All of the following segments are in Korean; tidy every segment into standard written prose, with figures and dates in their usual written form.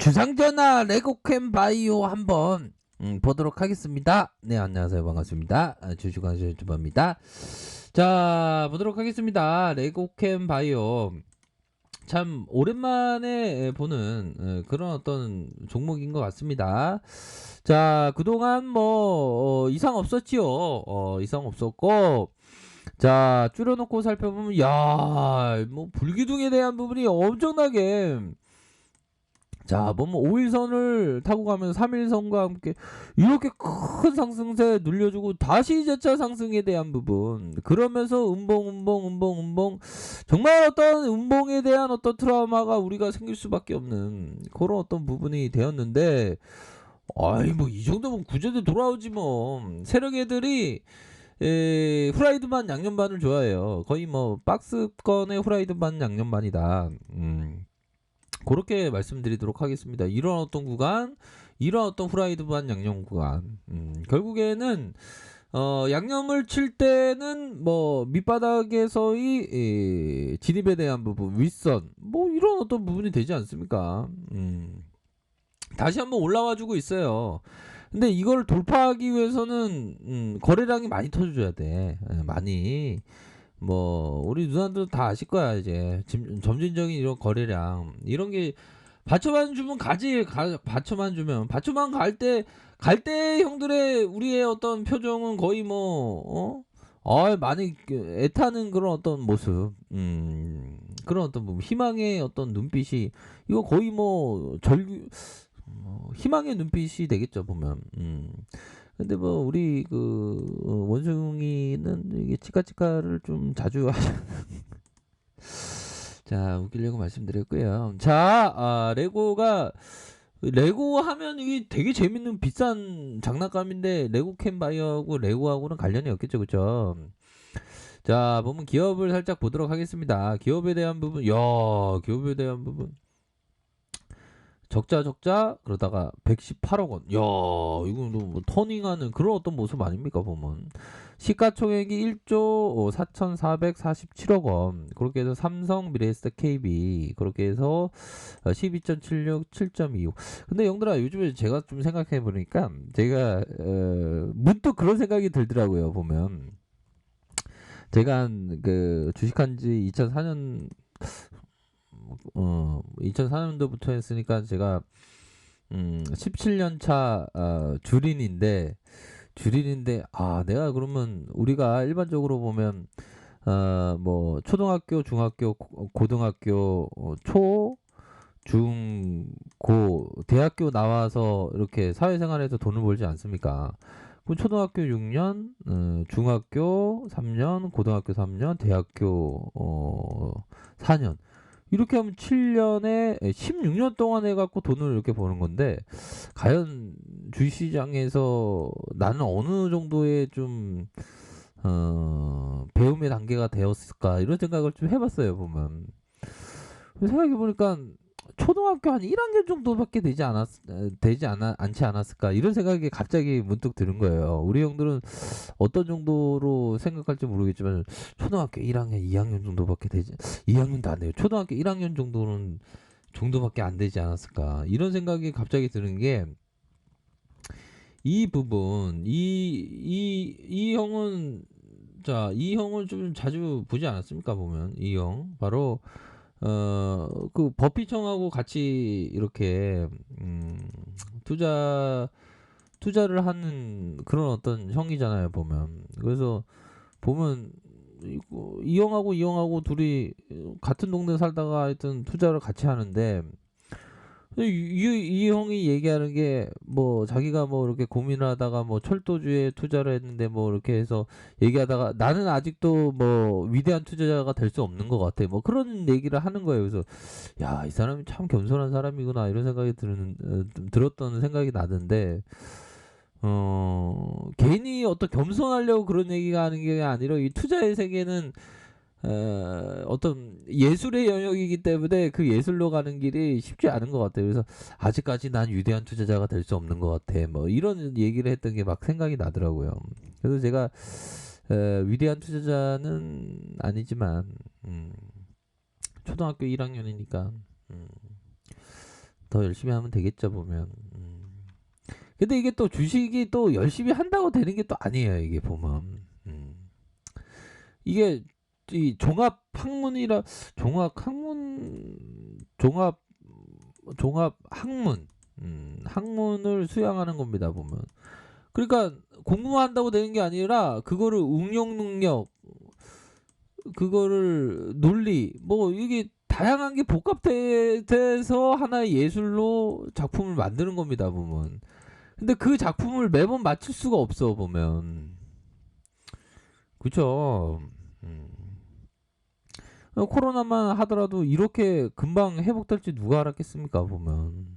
주상전화 레고캠 바이오 한번 보도록 하겠습니다. 네, 안녕하세요. 반갑습니다. 주식왕실 유튜버입니다. 자, 보도록 하겠습니다. 레고캠 바이오. 참 오랜만에 보는 그런 어떤 종목인 것 같습니다. 자, 그동안 뭐 이상 없었지요. 이상 없었고, 자, 줄여놓고 살펴보면 야, 뭐 불기둥에 대한 부분이 엄청나게, 자, 뭐 5일선을 타고 가면 3일선과 함께 이렇게 큰 상승세 눌려주고 다시 재차 상승에 대한 부분, 그러면서 음봉 정말 어떤 음봉에 대한 어떤 트라우마가 우리가 생길 수밖에 없는 그런 어떤 부분이 되었는데, 아이 뭐 이 정도면 구제대 돌아오지 뭐. 세력 애들이 후라이드 반 양념 반을 좋아해요. 거의 뭐 박스권의 후라이드 반 양념 반이다. 그렇게 말씀드리도록 하겠습니다. 이런 어떤 구간, 이런 어떤 후라이드 반 양념 구간, 결국에는 양념을 칠 때는 뭐 밑바닥에서의 진입에 대한 부분, 윗선, 뭐 이런 어떤 부분이 되지 않습니까? 다시 한번 올라와주고 있어요. 근데 이걸 돌파하기 위해서는 거래량이 많이 터져줘야 돼. 많이. 뭐 우리 누나들 다 아실 거야. 이제 점진적인 이런 거래량 이런 게 받쳐만 주면 가지. 받쳐만 주면, 받쳐만 갈 때 형들의 우리의 어떤 표정은 거의 뭐 많이 애타는 그런 어떤 모습, 그런 어떤 부분, 희망의 어떤 눈빛이, 이거 거의 뭐 희망의 눈빛이 되겠죠 보면. 근데 뭐 우리 그 원숭이는 이게 치카치카를 좀 자주 자, 웃기려고 말씀드렸고요. 자, 레고 하면 이게 되게 재밌는 비싼 장난감인데, 레고캠 바이오하고 레고하고는 관련이 없겠죠, 그쵸? 자, 보면 기업을 살짝 보도록 하겠습니다. 기업에 대한 부분, 기업에 대한 부분. 적자 그러다가 118억 원. 야, 이거 뭐 터닝하는 그런 어떤 모습 아닙니까 보면. 시가총액이 1조 4,447억 원. 그렇게 해서 삼성, 미래에셋, KB 그렇게 해서 12.76, 7.25. 근데 형들아, 요즘에 제가 좀 생각해 보니까 제가 문득 그런 생각이 들더라고요. 보면 제가 그 주식한 지 2004년 2004년도부터 했으니까 제가 17년 차 주린인데, 내가 그러면 우리가 일반적으로 보면 뭐 초등학교, 중학교, 고등학교, 중, 고, 대학교 나와서 이렇게 사회생활에서 돈을 벌지 않습니까? 그럼 초등학교 6년, 중학교 3년, 고등학교 3년, 대학교 4년. 이렇게 하면 7년에 16년 동안 해갖고 돈을 이렇게 버는 건데, 과연 주식시장에서 나는 어느 정도의 좀 배움의 단계가 되었을까, 이런 생각을 좀 해봤어요 보면. 생각해보니까 초등학교 한 1학년 정도밖에 않지 않았을까, 이런 생각이 갑자기 문득 드는 거예요. 우리 형들은 어떤 정도로 생각할지 모르겠지만 초등학교 1학년, 2학년 정도밖에 2학년도 안 돼요. 초등학교 1학년 정도밖에 안 되지 않았을까, 이런 생각이 갑자기 드는 게, 이 부분, 이 형은, 자, 이 형을 좀 자주 보지 않았습니까 보면. 이 형 바로 그 버피청하고 같이 이렇게 투자를 하는 그런 어떤 형이잖아요 보면. 그래서 보면 이 형하고 둘이 같은 동네 살다가 하여튼 투자를 같이 하는데, 이 형이 얘기하는 게 뭐 자기가 뭐 이렇게 고민을 하다가 뭐 철도주에 투자를 했는데 뭐 이렇게 해서 얘기하다가, 나는 아직도 뭐 위대한 투자자가 될 수 없는 것 같아, 뭐 그런 얘기를 하는 거예요. 그래서 야, 이 사람이 참 겸손한 사람이구나, 이런 생각이 좀 들었던 생각이 나던데, 괜히 어떤 겸손하려고 그런 얘기가 하는 게 아니라, 이 투자의 세계는 어떤 예술의 영역이기 때문에 그 예술로 가는 길이 쉽지 않은 것 같아요. 그래서 아직까지 난 위대한 투자자가 될 수 없는 것 같아, 뭐 이런 얘기를 했던 게 막 생각이 나더라고요. 그래서 제가 위대한 투자자는 아니지만 초등학교 1학년이니까 더 열심히 하면 되겠죠 보면. 근데 이게 또 주식이 또 열심히 한다고 되는 게 또 아니에요 이게 보면. 이게 이 종합 학문, 학문을 수양하는 겁니다 보면. 그러니까 공부만 한다고 되는 게 아니라 그거를 응용 능력, 그거를 논리, 뭐 이게 다양한 게 복합돼서 하나의 예술로 작품을 만드는 겁니다 보면. 근데 그 작품을 매번 맞출 수가 없어 보면. 그쵸? 코로나만 하더라도 이렇게 금방 회복될지 누가 알았겠습니까 보면.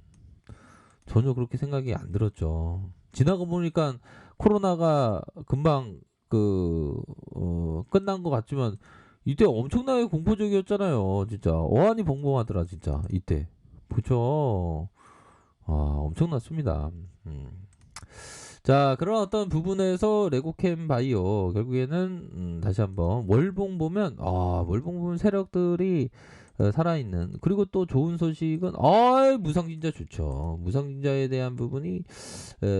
전혀 그렇게 생각이 안 들었죠. 지나고 보니까 코로나가 금방 끝난 것 같지만 이때 엄청나게 공포적이었잖아요. 진짜 어안이 벙벙하더라 진짜 이때. 그쵸? 아, 엄청났습니다. 자, 그런 어떤 부분에서 레고캠 바이오 결국에는 다시 한번 월봉 보면 월봉 보면 세력들이 살아있는, 그리고 또 좋은 소식은 무상진자 좋죠. 무상진자에 대한 부분이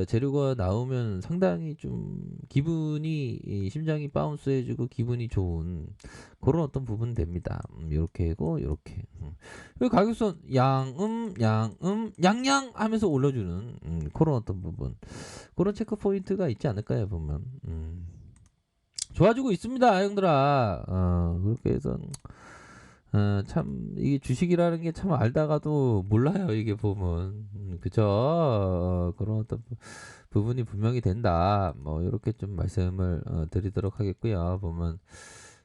재료가 나오면 상당히 좀 기분이 심장이 바운스해지고 기분이 좋은 그런 어떤 부분 됩니다. 이렇게 하고 이렇게 가격선 양양 하면서 올려주는 그런 어떤 부분, 그런 체크 포인트가 있지 않을까요 보면. 좋아지고 있습니다 형들아. 그렇게 해서 참 이게 주식이라는 게 참 알다가도 몰라요 이게 보면. 그죠? 그런 어떤 부분이 분명히 된다. 뭐 이렇게 좀 말씀을 드리도록 하겠고요 보면.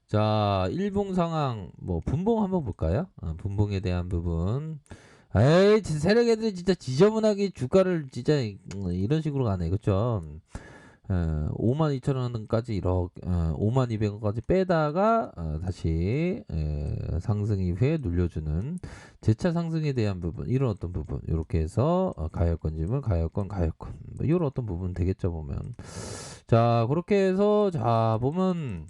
자, 일봉 상황 뭐 분봉 한번 볼까요? 분봉에 대한 부분. 에이 세력 애들이 진짜 지저분하게 주가를 진짜 이런 식으로 가네. 그쵸? 52,000원까지 이렇게 52,200원까지 빼다가 다시 상승 이후에 눌려주는 재차 상승에 대한 부분, 이런 어떤 부분 이렇게 해서 가역권 뭐 이런 어떤 부분 되겠죠 보면. 자, 그렇게 해서 자 보면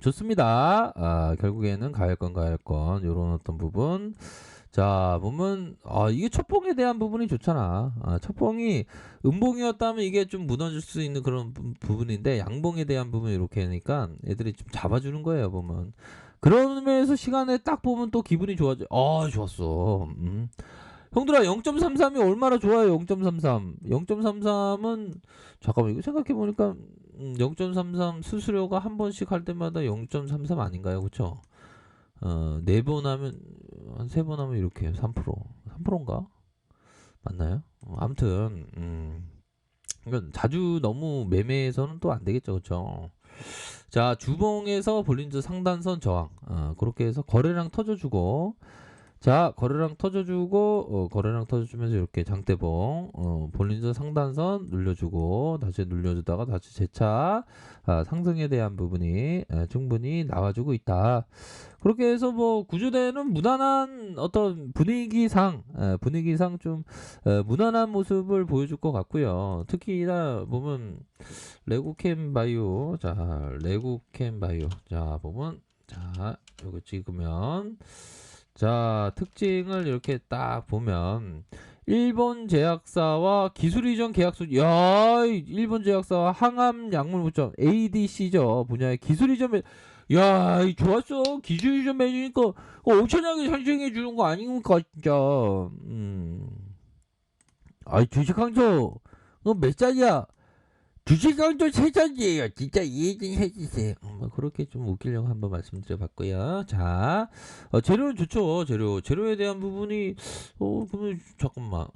좋습니다. 결국에는 가역권 이런 어떤 부분. 자 보면 이게 첫봉에 대한 부분이 좋잖아. 첫봉이 음봉이었다면 이게 좀 무너질 수 있는 그런 부분인데 양봉에 대한 부분 이렇게 하니까 애들이 좀 잡아주는 거예요 보면. 그런 면에서 시간에 딱 보면 또 기분이 좋아져. 좋았어. 형들아 0.33이 얼마나 좋아요. 0.33은 잠깐만 이거 생각해보니까 0.33 수수료가 한 번씩 할 때마다 0.33 아닌가요 그쵸? 4번 하면 한 3번 하면 이렇게 3%인가? 맞나요? 아무튼 그러니까 자주 너무 매매해서는 또 안 되겠죠. 그쵸? 자, 주봉에서 볼린저 상단선 저항 그렇게 해서 거래량 터져주고, 자 거래량 터져주면서 이렇게 장대봉 볼린저 상단선 눌려주고 다시 눌려주다가 다시 재차 상승에 대한 부분이 충분히 나와주고 있다. 그렇게 해서 뭐 구조대는 무난한 어떤 분위기상 좀 무난한 모습을 보여줄 것 같고요. 특히나 보면 레고캠 바이오, 자 보면 자 요거 찍으면 자 특징을 이렇게 딱 보면 일본 제약사와 기술 이전 계약서, 일본 제약사와 항암 약물 무점 ADC죠 분야의 기술 이전 좋았어. 기술 이전 매주니까 엄청나게 상승해 주는 거 아닙니까 진짜. 주식 강조 몇 잔이야? 주식 강조 3잔이에요. 진짜 이해 좀 해주세요. 뭐 그렇게 좀 웃기려고 한번 말씀드려봤고요. 자, 재료는 좋죠. 재료에 대한 부분이 그러면 잠깐만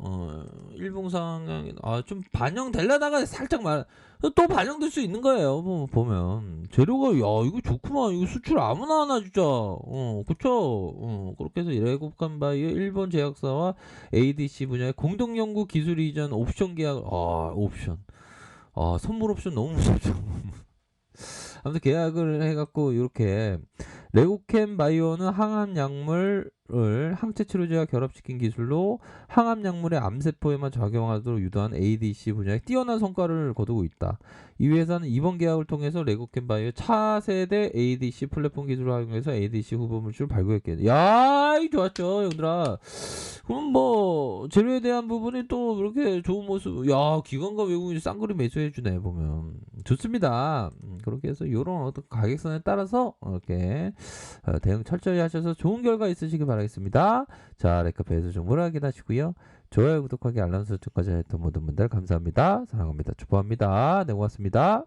일봉 상황 좀 반영되려다가 살짝 또 반영될 수 있는 거예요. 뭐 보면 재료가 이거 좋구만. 이거 수출 아무나 하나 진짜. 그쵸? 그렇게 해서 레고칸 바이오 일본 제약사와 ADC 분야의 공동 연구 기술 이전 옵션 계약. 옵션. 선물 옵션 너무 무섭죠. 아무튼 계약을 해갖고 이렇게 레고캠 바이오는 항암 약물 를 항체 치료제와 결합시킨 기술로 항암 약물의 암세포에만 작용하도록 유도한 ADC 분야에 뛰어난 성과를 거두고 있다. 이 회사는 이번 계약을 통해서 레고캠바이오 차세대 ADC 플랫폼 기술을 활용해서 ADC 후보물질 발굴했겠네. 야, 이 좋았죠, 형들아. 그럼 뭐 재료에 대한 부분이 또 이렇게 좋은 모습. 야, 기관과 외국인이 쌍그리 매수해주네 보면 좋습니다. 그렇게 해서 이런 어떤 가격선에 따라서 이렇게 대응 철저히 하셔서 좋은 결과 있으시길 바라겠습니다. 자, 레카페에서 정보를 확인하시고요. 좋아요, 구독하기, 알람 설정까지 했던 모든 분들 감사합니다. 사랑합니다. 축복합니다. 네, 고맙습니다.